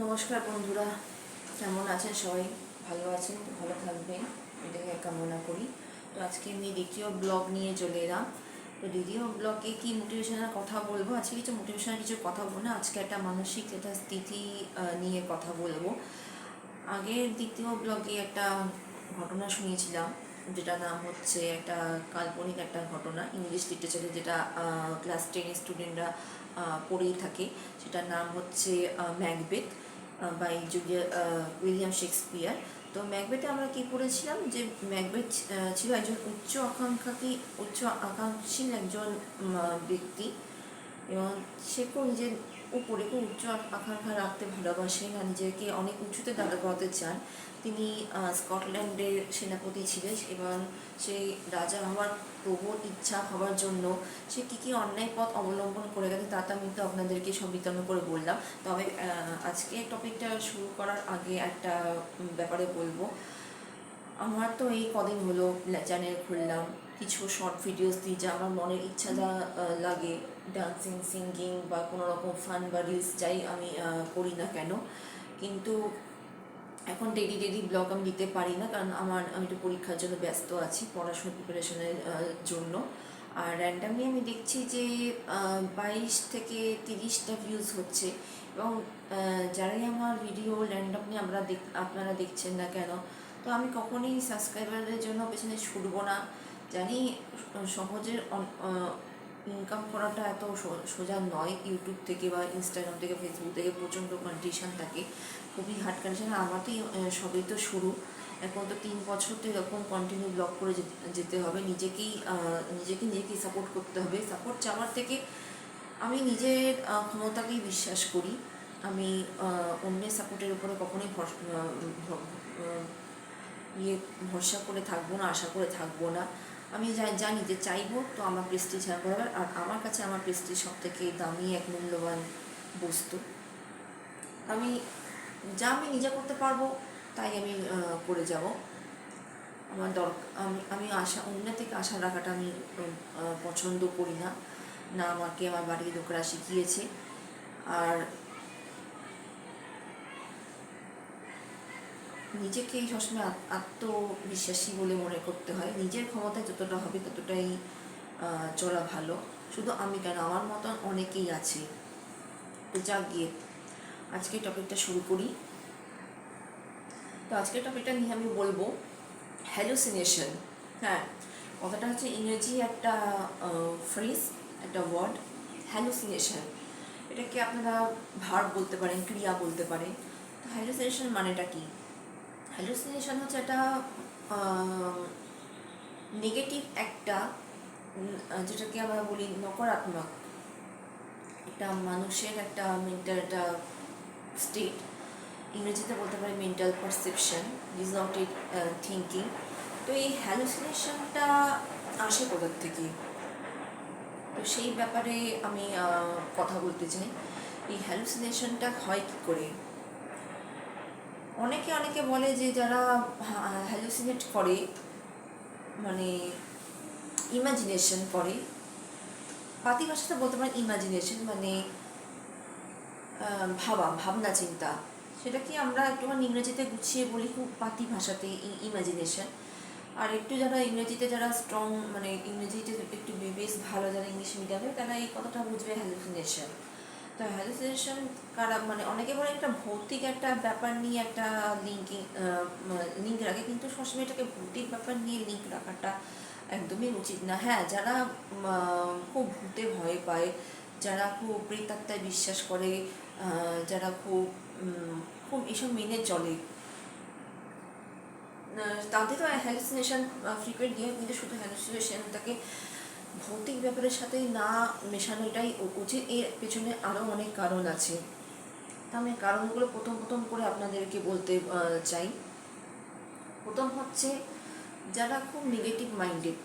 নমস্কার বন্ধুরা, কেমন আছেন সবাই? ভালো আছেন, ভালো থাকবেন এটাকে কামনা করি। তো আজকে আমি দ্বিতীয় ব্লগ নিয়ে চলে এলাম। তো দ্বিতীয় ব্লগে কি মোটিভেশনাল কথা বলবো। আজকে কিছু মোটিভেশনাল কিছু কথা বলবো না, আজকে একটা মানসিক একটা স্থিতি নিয়ে কথা বলবো। আগের দ্বিতীয় ব্লগে একটা ঘটনা শুনিয়েছিলাম, যেটা নাম হচ্ছে একটা কাল্পনিক একটা ঘটনা, ইংলিশ লিটারেচারে যেটা ক্লাস 10 স্টুডেন্টরা পড়েই থাকে। সেটার নাম হচ্ছে ম্যাকবেথ বাই উইলিয়াম শেক্সপিয়ার। তো ম্যাকবেথে আমরা কি পড়েছিলাম, যে ম্যাকবেথ ছিল একজন উচ্চ আকাঙ্ক্ষীশীল একজন ব্যক্তি, এবং সে খুব নিজের উপরে খুব উচ্চ আকাঙ্ক্ষা রাখতে ভালোবাসেন আর নিজেকে অনেক উঁচুতে দাঁড় করাতে চান। তিনি স্কটল্যান্ডের সেনাপতি ছিলেন, এবং সেই রাজা হওয়ার প্রবল ইচ্ছা হওয়ার জন্য সে কী কী অন্যায় পথ অবলম্বন করে গেছে তা তো আমি তো আপনাদেরকে সব বিতরণ করে বললাম। তবে আজকে টপিকটা শুরু করার আগে একটা ব্যাপারে বলবো। আমার তো এই কদিন হলো চ্যানেল খুললাম, কিছু শর্ট ভিডিওস দিই, যা আমার মনের ইচ্ছা যা লাগে, ডান্সিং, সিঙ্গিং বা কোনো রকম ফান বা রিলস যাই আমি করি না কেন। কিন্তু এখন ডেইলি ব্লগ আমি দিতে পারি না, কারণ আমি একটু পরীক্ষার জন্য ব্যস্ত আছি, পড়াশোনার প্রিপারেশনের জন্য। আর র্যান্ডামলি আমি দেখছি যে 22 থেকে 30টা ভিউজ হচ্ছে, এবং যারাই আমার ভিডিও র্যান্ডামলি আপনারা দেখছেন না কেন, তো আমি কখনোই সাবস্ক্রাইবারের জন্য পেছনে ছুটবো না। জানি সহজের ইনকাম করাটা এত সোজা নয়, ইউটিউব থেকে বা ইনস্টাগ্রাম থেকে ফেসবুক থেকে প্রচণ্ড কন্ডিশন থাকে, খুবই হার্ড কন্ডিশন। আমার তো সবই তো শুরু, এখন তো 3 বছর তো এরকম কন্টিনিউ ব্লগ করে যেতে হবে, নিজেকেই সাপোর্ট করতে হবে। সাপোর্ট চাওয়ার থেকে আমি নিজের ক্ষমতাকেই বিশ্বাস করি। আমি অন্যের সাপোর্টের উপরে কখনোই ভরসা করে থাকবো না, আশা করে থাকবো না। আমি জানি যে চাইবো তো আমার প্রেস্টিজ হ্যাঁ বরাবর, আর আমার কাছে আমার প্রেস্টিজ সব থেকে দামি এক মূল্যবান বস্তু। আমি আমি নিজে করতে পারবো, তাই আমি করে যাব। আমার দরকার, আমি অন্যের থেকে আশা রাখাটা আমি পছন্দ করি না, না আমাকে আমার বাড়ির লোকেরা শিখিয়েছে। আর নিজেকে সবসময় আত্মবিশ্বাসী বলে মনে করতে হয়, নিজের ক্ষমতায় যতটা হবে ততটাই চলা ভালো। শুধু আমি কেন, আমার মতন অনেকেই আছে। তো যাক গিয়ে আজকে টপিকটা শুরু করি। তো আজকের টপিকটা নিয়ে আমি বলবো হ্যালুসিনেশন। হ্যাঁ, কথাটা হচ্ছে ইংরেজি একটা ফ্রেজ, একটা ওয়ার্ড, হ্যালুসিনেশন। এটাকে আপনারা ভার্ব বলতে পারেন, ক্রিয়া বলতে পারেন। তো হ্যালুসিনেশন মানেটা কি? হ্যালুসিনেশন হচ্ছে একটা নেগেটিভ একটা, যেটাকে আমরা বলি নকারাত্মক, একটা মানুষের একটা মেন্টাল একটা স্টেট। ইংরেজিতে বলতে পারি মেন্টাল পারসেপশন, ডিসঅর্ডার্ড থিঙ্কিং। তো এই হ্যালুসিনেশনটা আসে কোথার থেকে, তো সেই ব্যাপারে আমি কথা বলতে চাই। এই হ্যালুসিনেশনটা হয় কী করে? অনেকে বলে যে যারা হ্যালুসিনেট করে, মানে ইমাজিনেশন করে, পাতি ভাষাতে বলতে পারেন ইমাজিনেশন মানে ভাবনা চিন্তা, সেটা কি আমরা একটুখানি ইংরেজিতে গুছিয়ে বলি খুব পাতি ভাষাতে ইমাজিনেশন। আর একটু যারা ইংরেজিতে যারা স্ট্রং, মানে ইংরেজিতে একটু বেশ ভালো, যারা ইংলিশ মিডিয়ামে, তারা এই কথাটা বুঝবে হ্যালুসিনেশন। তো হ্যালুসিনেশন কারা, মানে অনেকে বলে একটা ভৌতিক একটা ব্যাপার নিয়ে একটা লিঙ্ক রাখে, কিন্তু সবসময় এটাকে ভৌতিক ব্যাপার নিয়ে লিঙ্ক রাখাটা একদমই উচিত না। হ্যাঁ, যারা খুব ভূতে ভয় পায়, যারা খুব প্রেতাত্মায় বিশ্বাস করে, যারা খুব খুব এসব মেনে চলে, তাদের তো হ্যালুসিনেশন ফ্রিকুয়েন্ট দিয়ে, কিন্তু শুধু হ্যালুসিনেশনটাকে ভৌতিক ব্যাপারের সাথে না মেশানোটাই উচিত। এর পেছনে আরও অনেক কারণ আছে, তা আমি কারণগুলো প্রথম করে আপনাদেরকে বলতে চাই। প্রথম হচ্ছে যারা খুব নেগেটিভ মাইন্ডেড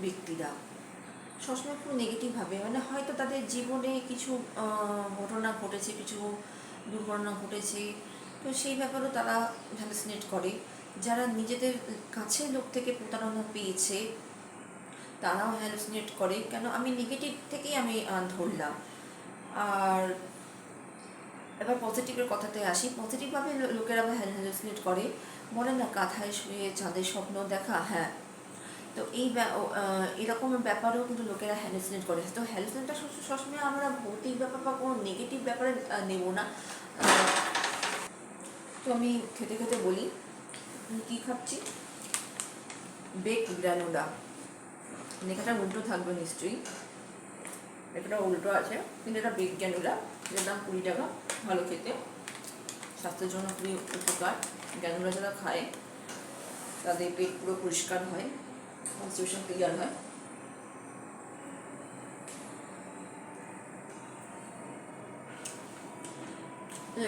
ব্যক্তিরা, সবসময় খুব নেগেটিভ ভাবে, মানে হয়তো তাদের জীবনে কিছু ঘটনা ঘটেছে, কিছু দুর্ঘটনা ঘটেছে, তো সেই ব্যাপারেও তারা হ্যালুসিনেট করে। যারা নিজেদের কাছের লোক থেকে প্রতারণা পেয়েছে, তারাও হ্যালুসিনেট করে। কেন আমি নেগেটিভ থেকেই আমি ধরলাম। আর এবার পজিটিভের কথাতে আসি। পজিটিভভাবে লোকেরা আবার হ্যালুসিনেট করে, বলে না কাঁথায় শুয়ে চাঁদের স্বপ্ন দেখা। হ্যাঁ, তো এরকম ব্যাপারেও কিন্তু লোকেরা হ্যালুসিনেট করে। তো হ্যালুসিনেটটা সবসময় আমরা ভৌতিক ব্যাপার বা কোনো নেগেটিভ ব্যাপারে নেব না। তো আমি খেতে খেতে বলি কী খাচ্ছি। বেক গ্রানুলা, লেখাটা উল্টো থাকবে নিশ্চয়ই, লেখাটা উল্টো আছে, কিন্তু এটা বেক গ্রানুলা, এর দাম 20 টাকা। ভালো খেতে, স্বাস্থ্যের জন্য খুবই উপকার। গ্রানুলা যারা খায় তাদের পেট পুরো পরিষ্কার হয়, কনস্টিটিউশন ক্লিয়ার হয়।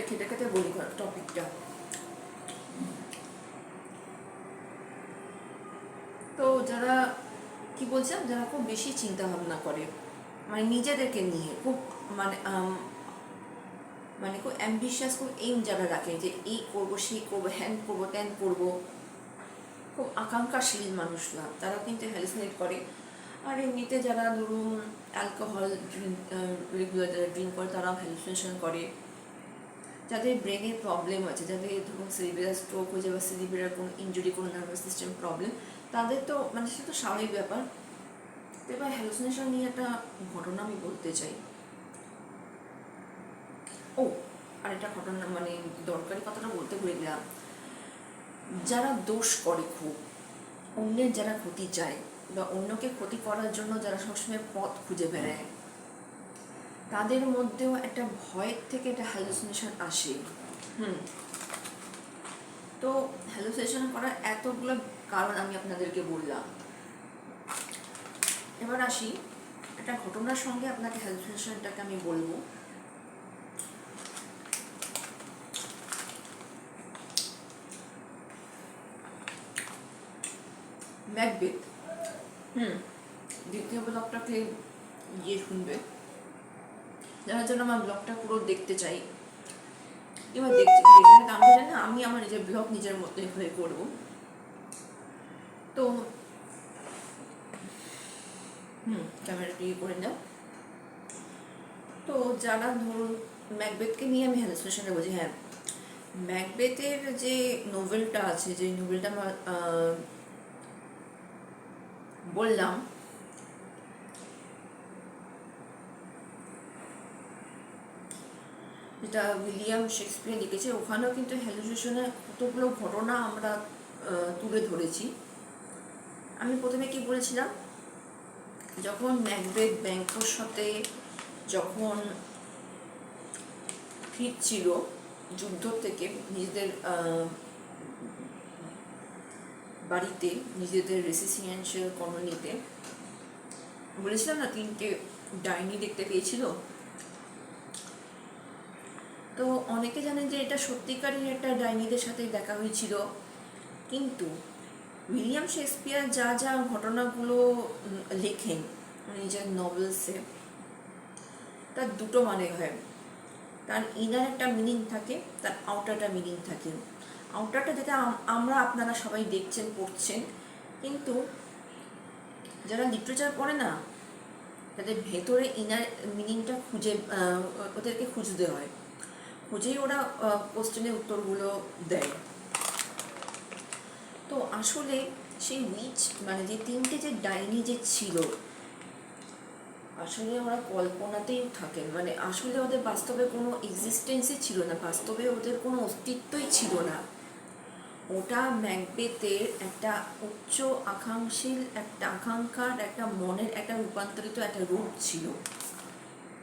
খেতে খেতে বলি টপিকটা। তো যারা কি বলছেন, যারা খুব বেশি চিন্তা ভাবনা করে, মানে নিজেদেরকে নিয়ে খুব মানে খুব অ্যাম্বিশিয়াস, খুব এইম যারা রাখে যে এই করবো, সেই করবো, হ্যান করবো, ত্যান করবো, খুব আকাঙ্ক্ষাশীল মানুষরা, তারা কিন্তু হ্যালুসিনেট করে। আর এমনিতে যারা ধরুন অ্যালকোহল রেগুলার যারা ড্রিঙ্ক করে তারাও হ্যালুসিনেশন করে। যাদের ব্রেনের প্রবলেম আছে, যাদের ধরুন সেরিব্রাল স্ট্রোক হয়ে যায় বা সেরিব্রাল কোনো ইনজুরি, কোনো নার্ভাস সিস্টেম প্রবলেম, তাদের তো মানে সেটা তো স্বাভাবিক ব্যাপার। তো এবার হ্যালুসিনেশন নিয়ে একটা ঘটনা আমি বলতে চাই। ও, আর একটা ঘটনা, মানে দরকারি কথাটা বলতে ভুলে গেলাম। যারা দোষ করে খুব, অন্যের যারা ক্ষতি চায় বা অন্যকে ক্ষতি করার জন্য যারা সবসময় পথ খুঁজে বেড়ায়, তাদের মধ্যেও একটা ভয়ের থেকে একটা হ্যালুসিনেশন আসে। তো হ্যালুসিনেশন করার এতগুলো কারণ আমি আপনাদেরকে বললাম। এবার আসি একটা ঘটনার সঙ্গে আপনাকে হ্যালুসিনেশনটাকে আমি বলবো। ম্যাকবেথ, দ্বিতীয় ব্লগটাকে গিয়ে শুনবে, যার জন্য আমার ব্লগটা পুরো দেখতে চাই। এবার দেখছি কি দেখে আমি জানি না, আমি আমার নিজের ব্লগ নিজের মধ্যে হয়ে করবো। তো ক্যামেরাটি করে নাও। তো যারা ধরুন ম্যাকবেথকে নিয়ে আমি হ্যালুসিনেশনে বলছি, হ্যাঁ, ম্যাকবেথের যে নোভেলটা আছে, যে নোভেলটা আমার বললাম, যেটা উইলিয়াম শেক্সপিয়ার লিখেছে, ওখানেও কিন্তু হ্যালুসিনেশনের কতগুলো ঘটনা আমরা তুলে ধরেছি। আমি প্রথমে কি বলেছিলাম, যখন ম্যাকবেথ ব্যাংকোর সাথে যখন ফিরছিল যুদ্ধ থেকে নিজেদের বাড়িতে, নিজেদের রেসিডেন্সিয়াল কলোনিতে, বলেছিলাম না 3টে ডাইনি দেখতে পেয়েছিল। তো অনেকে জানেন যে এটা সত্যিকারের একটা ডাইনিদের সাথে দেখা হয়েছিল, কিন্তু উইলিয়াম শেক্সপিয়ার যা যা ঘটনাগুলো লেখেন নিজের নভেলসে, তার দুটো মানে হয়। তার ইনার একটা মিনিং থাকে, তার আউটারটা মিনিং থাকে। আউটারটা যেটা আমরা আপনারা সবাই দেখছেন, পড়ছেন, কিন্তু যারা লিটারেচার পড়ে না, তাদের ভেতরে ইনার মিনিংটা ওদেরকে খুঁজতে হয়, খুঁজেই ওরা কোশ্চেনের উত্তরগুলো দেয়। তো আসলে সেই উইচ, মানে যে 3টে যে ডাইনি যে ছিল, আসলে ওরা কল্পনাতেই থাকেন, মানে আসলে ওদের বাস্তবে কোনো এক্সিস্টেন্সই ছিল না, বাস্তবে ওদের কোনো অস্তিত্বই ছিল না। ওটা ম্যাকবেথের একটা উচ্চ আকাঙ্ক্ষার একটা মনের একটা রূপান্তরিত একটা রূপ ছিল।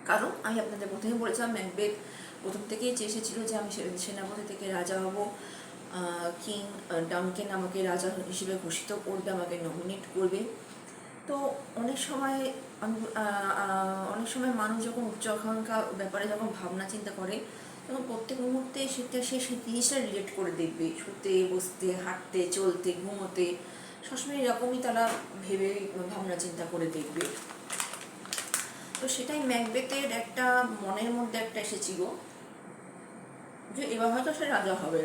কারণ আমি আপনাদের প্রথমে বলেছিলাম, ম্যাকবেথ প্রথম থেকেই চেয়েছিল যে আমি সেনাপতি থেকে রাজা হব, কিং ডানকেন আমাকে রাজা হিসেবে ঘোষিত করবে, আমাকে নমিনেট করবে। তো অনেক সময় মানুষ যখন উচ্চ আকাঙ্ক্ষা ব্যাপারে যখন ভাবনা চিন্তা করে, তখন প্রত্যেক মুহূর্তে সে সেই জিনিসটা রিলেট করে দেখবে, শুতে, বসতে, হাঁটতে, চলতে, ঘুমোতে, সবসময় এরকমই তারা ভেবে ভাবনা চিন্তা করে দেখবে। তো সেটাই ম্যাকবেথের একটা মনের মধ্যে একটা এসেছিল যে এবার হয়তো সে রাজা হবে।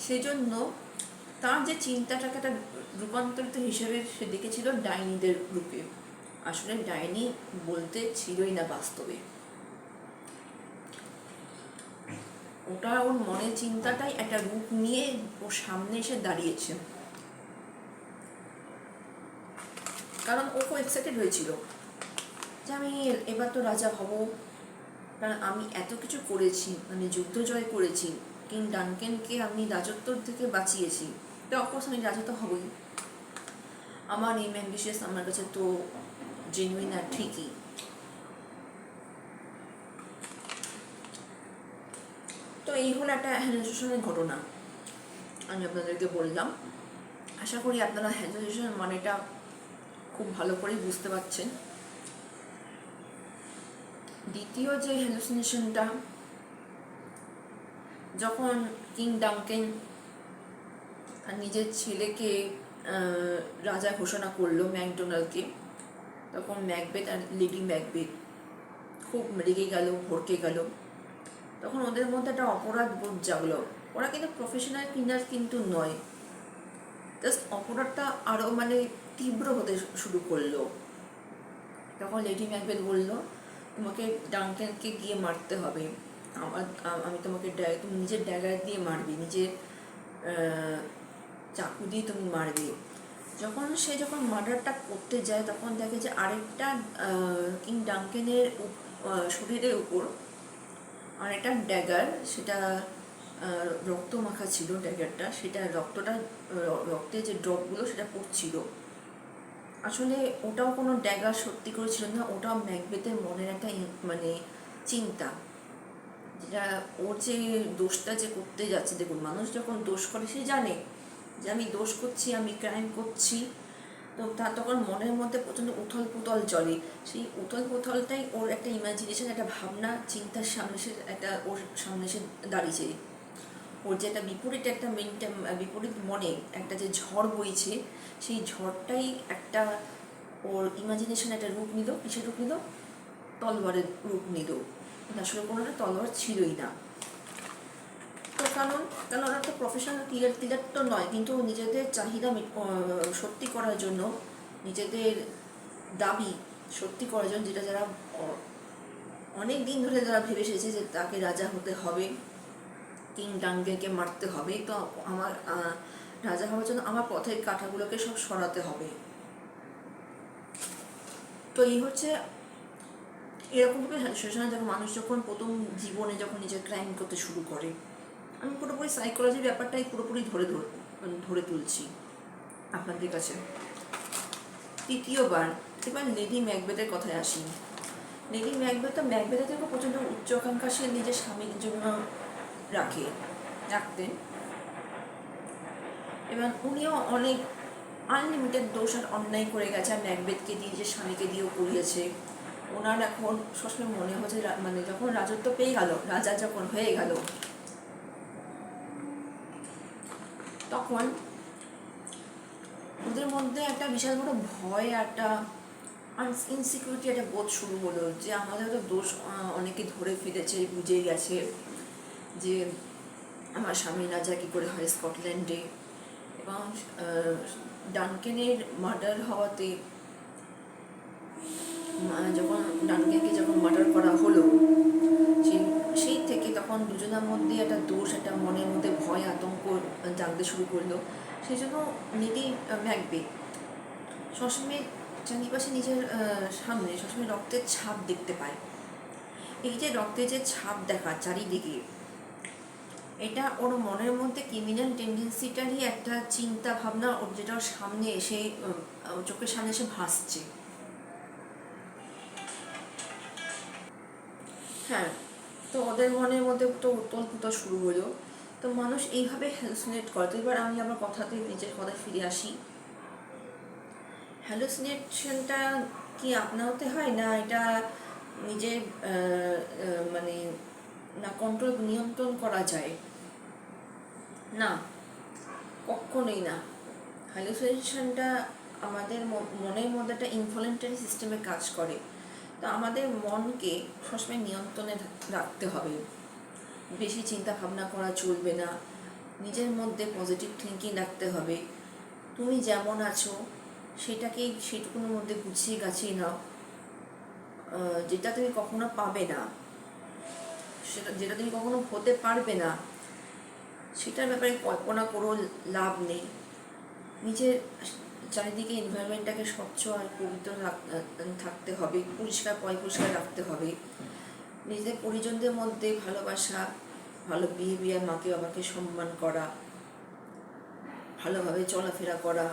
সেজন্য তার যে চিন্তাটাকে একটা রূপান্তরিত হিসেবে সে দেখেছিল ডাইনিদের রূপে। আসলে ডাইনি বলতে ছিলই না বাস্তবে। ওটা ওর মনের চিন্তাটাই একটা রূপ নিয়ে ওর সামনে এসে দাঁড়িয়েছে, কারণ ও খুব এক্সাইটেড হয়েছিল যে আমি এবার তো রাজা হব, কারণ আমি এত কিছু করেছি, মানে যুদ্ধ জয় করেছি, কিং ডানকেনকে আমি রাজত্ব থেকে বাঁচিয়েছি, তো অফকোর্স আমি রাজা তো হবই। আমার এম অ্যাম্বিশিয়াস আমার কাছে তো জেনুইন আর ঠিকই। তো এই হলো একটা হ্যালুসিনেশনের ঘটনা আমি আপনাদেরকে বললাম। আশা করি আপনারা হ্যালুসিনেশন মানেটা খুব ভালো করেই বুঝতে পারছেন। দ্বিতীয় যে হ্যালুসিনেশনটা, যখন কিং ডানকেন নিজের ছেলেকে রাজা ঘোষণা করলো ম্যাকডোনাল্ডকে, তখন ম্যাকবেথ আর লেডি ম্যাকবেথ খুব রেগে গেল, ভড়কে গেল। তখন ওদের মধ্যে একটা অপরাধ বোধ জাগলো। ওরা কিন্তু প্রফেশনাল কিনার কিন্তু নয়, জাস্ট অপরাধটা আরও মানে তীব্র হতে শুরু করলো। তখন লেডি ম্যাকবেথ বলল, তোমাকে ডানকেনকে গিয়ে মারতে হবে, আমি তোমাকে তুমি নিজের ড্যাগার দিয়ে মারবে, নিজের চাকু দিয়ে তুমি মারবে। যখন মার্ডারটা করতে যায়, তখন দেখে যে আরেকটা কিং ডানকেনের শরীরের উপর আরেকটা ড্যাগার, সেটা রক্ত মাখা ছিল ড্যাগারটা, সেটা রক্তের যে ড্রপগুলো সেটা পড়ছিল। আসলে ওটাও কোনো ড্যাগার সত্যি করে ছিল না, ওটাও ম্যাকবেথের মনের একটা মানে চিন্তা, যেটা ওর যে দোষটা যে করতে যাচ্ছে। দেখুন, মানুষ যখন দোষ করে সে জানে যে আমি দোষ করছি, আমি ক্রাইম করছি, তো তার তখন মনের মধ্যে প্রচণ্ড উথল পুথল চলে। সেই উথল পুথলটাই ওর একটা ইমাজিনেশন, একটা ভাবনা চিন্তার সামনে সে একটা ওর সামনে এসে দাঁড়িয়েছে। ওর যে একটা বিপরীত মনে একটা যে ঝড় বইছে, সেই ঝড়টাই একটা ওর ইমাজিনেশন একটা রূপ নিল। কিসের রূপ নিল? তলোয়ারের রূপ নিল। আসলে কোনো তলোয়ার ছিলই না। তো কারণ ওরা তো প্রফেশনাল কিলার তো নয়, কিন্তু নিজেদের চাহিদা সত্যি করার জন্য, নিজেদের দাবি সত্যি করার জন্য, যেটা যারা অনেক দিন ধরে যারা ভেবে এসেছে যে তাকে রাজা হতে হবে, কিং ডানকেনকে মারতে হবে, তো আমার রাজা হওয়ার জন্য আমার পথের কাঁটাগুলোকে সব সরাতে হবে। তো এই হচ্ছে এরকমভাবে হ্যালুসিনেশন, যখন মানুষ যখন প্রথম জীবনে যখন নিজের ক্রাইম করতে শুরু করে। আমি পুরোপুরি সাইকোলজির ব্যাপারটাই পুরোপুরি ধরে তুলছি আপনাদের কাছে। তৃতীয়বার এবার লেডি ম্যাকবেথের কথায় আসি। লেডি ম্যাকবেথের থেকে প্রচণ্ড উচ্চাকাঙ্ক্ষা সে নিজের স্বামীর জন্য রাখতেন, এবং উনিও অনেক আনলিমিটেড দোষ আর অন্যায় করে গেছে, আর ম্যাকবেথকে দিয়ে নিজের স্বামীকে দিয়েও করিয়েছে। ওনার এখন সবসময় মনে হচ্ছে, মানে যখন রাজত্ব পেয়ে গেল, রাজা যখন হয়ে গেল, তখন ওদের মধ্যে একটা বিশাল বড় ভয়, একটা ইনসিকিউরিটি, একটা বোধ শুরু হলো যে আমাদের তো দোষ অনেকে ধরে ফেলেছে, বুঝে গেছে যে আমার স্বামী রাজা কী করে হয় স্কটল্যান্ডে। এবং ডানকেনের মার্ডার হওয়াতে, যখন মার্ডার করা হলো, সেই থেকে তখন দুজনের মধ্যে একটা দোষ, একটা মনের মধ্যে ভয় আতঙ্ক জাগতে শুরু করলো। সেই জন্য লেডি ম্যাকবেথ সবসময় চারিপাশে নিজের সামনে সবসময় রক্তের ছাপ দেখতে পায়। এই যে রক্তের যে ছাপ দেখা চারিদিকে, এটা ওর মনের মধ্যে ক্রিমিনাল টেন্ডেন্সিটারই একটা চিন্তা ভাবনা, ওর যেটা ওর সামনে এসে চোখের সামনে এসে ভাসছে। হ্যাঁ, তো ওদের মনের মধ্যে তো উত্তল পুতল শুরু হলো। তো মানুষ এইভাবে হ্যালুসিনেট করে। তো এবার আমি আমার নিজের কথায় ফিরে আসি। হ্যালুসিনেশনটা কি আপনাতে হয়, না এটা নিজের মানে না নিয়ন্ত্রণ করা যায়? না, কখনোই না। হ্যালুসিনেশনটা আমাদের মনের মধ্যে একটা ইনভলেন্টারি সিস্টেমে কাজ করে। তো আমাদের মনকে সবসময় নিয়ন্ত্রণে রাখতে হবে, বেশি চিন্তা ভাবনা করা চলবে না, নিজের মধ্যে পজিটিভ থিঙ্কিং রাখতে হবে। তুমি যেমন আছো সেটাকেই সেটুকুর মধ্যে গুছিয়ে গাছিয়ে নাও, যেটা তুমি কখনো পাবে না। সেটা যেটা তুমি কখনো হতে পারবে না, সেটার ব্যাপারে কল্পনা করেও লাভ নেই। নিজের চারিদিকে এনভায়রনমেন্টটাকে স্বচ্ছ আর পবিত্র থাকতে হবে, পরিষ্কার রাখতে হবে। নিজেদের পরিজনদের মধ্যে ভালোবাসা, ভালো বিহেভিয়ার, মাকে বাবাকে সম্মান করা, ভালোভাবে চলাফেরা করা,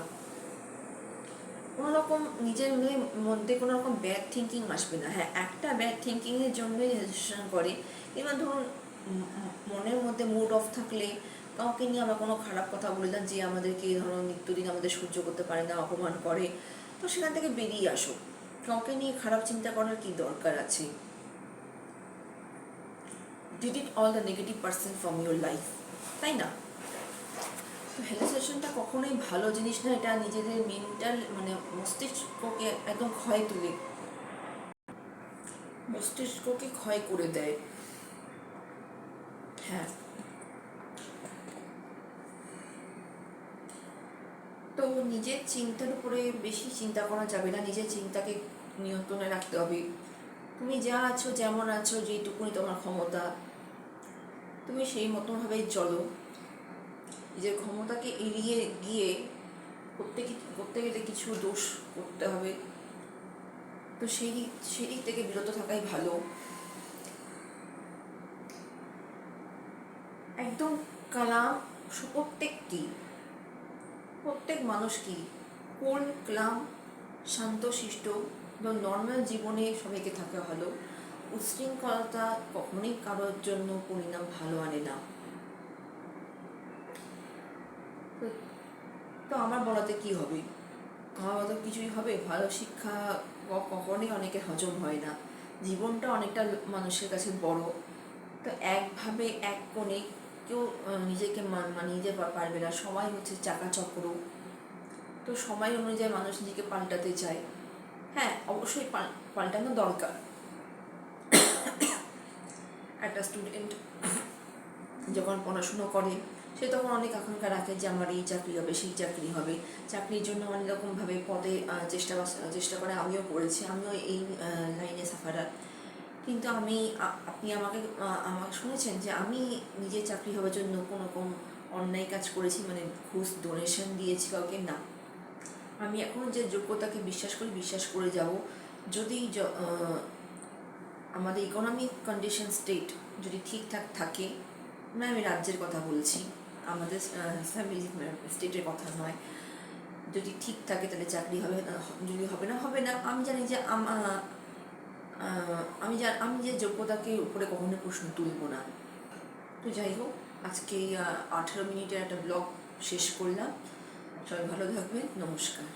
কোনো রকম নিজের মধ্যে কোনো রকম ব্যাড থিঙ্কিং আসবে না। হ্যাঁ, একটা ব্যাড থিঙ্কিংয়ের জন্যই রেজিস্ট্রেশন করে। এবার ধরুন মনের মধ্যে মুড অফ থাকলে কাউকে নিয়ে আমরা কোনো খারাপ কথা বললাম, যে আমাদেরকে ধরুন নিত্যদিন আমাদের সহ্য করতে পারে না, অপমান করে, তো সেখান থেকে বেরিয়ে আসো। কাউকে নিয়ে খারাপ চিন্তা করার কি দরকার আছে? Delete all the negative person from your life, তাই না? তো হেলিসেশনটা কখনোই ভালো জিনিস না। এটা নিজেদের মেন্টাল মস্তিষ্ককে একদম মস্তিষ্ককে ক্ষয় করে দেয়। হ্যাঁ, তো নিজের চিন্তার উপরে বেশি চিন্তা করা যাবে না, নিজের চিন্তাকে নিয়ন্ত্রণে রাখতে হবে। তুমি যা আছো, যেমন আছো, যেইটুকুনি তোমার ক্ষমতা, তুমি সেই মতনভাবেই চলো। নিজের ক্ষমতাকে এড়িয়ে গিয়ে করতে গেলে কিছু দোষ করতে হবে, তো সেই দিক থেকে বিরত থাকাই ভালো। একদম কালাম, প্রত্যেক মানুষ কি কুল, ক্লাম, শান্তশিষ্ট এবং নর্মাল জীবনে সবাইকে থাকা ভালো। উচ্ছৃঙ্খলতা কখনোই কারোর জন্য পরিণাম ভালো আনে না। তো আমার বলাতে কি হবে? আমার বলতে কিছুই হবে? ভালো শিক্ষা কখনোই অনেকের হজম হয় না। জীবনটা অনেকটা মানুষের কাছে বড়, তো একভাবে এক কোণে কেউ নিজেকে মানিয়ে যেতে পারবে না। সবাই হচ্ছে চাকাচক্র, তো সময় অনুযায়ী মানুষ নিজেকে পাল্টাতে চায়। হ্যাঁ, অবশ্যই পাল্টানো দরকার। একটা স্টুডেন্ট যখন পড়াশুনো করে, সে তখন অনেক আকাঙ্ক্ষা রাখে যে আমার এই চাকরি হবে, সেই চাকরি হবে। চাকরির জন্য অনেক রকমভাবে পদে চেষ্টা করে। আমিও করেছি, আমিও এই লাইনে সাফারার। কিন্তু আপনি আমাকে শুনেছেন যে আমি নিজের চাকরি হওয়ার জন্য কোনো রকম অন্যায় কাজ করেছি, ঘুষ ডোনেশন দিয়েছি কাউকে? না। আমি এখন যে যোগ্যতাকে বিশ্বাস করে যাব। যদি আমাদের ইকোনমিক কন্ডিশন স্টেট যদি ঠিকঠাক থাকে, আমি রাজ্যের কথা বলছি, আমাদের স্টেটের কথা নয়, যদি ঠিক থাকে তাহলে চাকরি হবে, যদি হবে না। আমি জানি যে আমি যে যোগ্যতাকে উপরে কখনো প্রশ্ন তুলব না। তো যাই হোক, আজকে 18 মিনিটের একটা ব্লগ শেষ করলাম। সবাই ভালো থাকবেন, নমস্কার।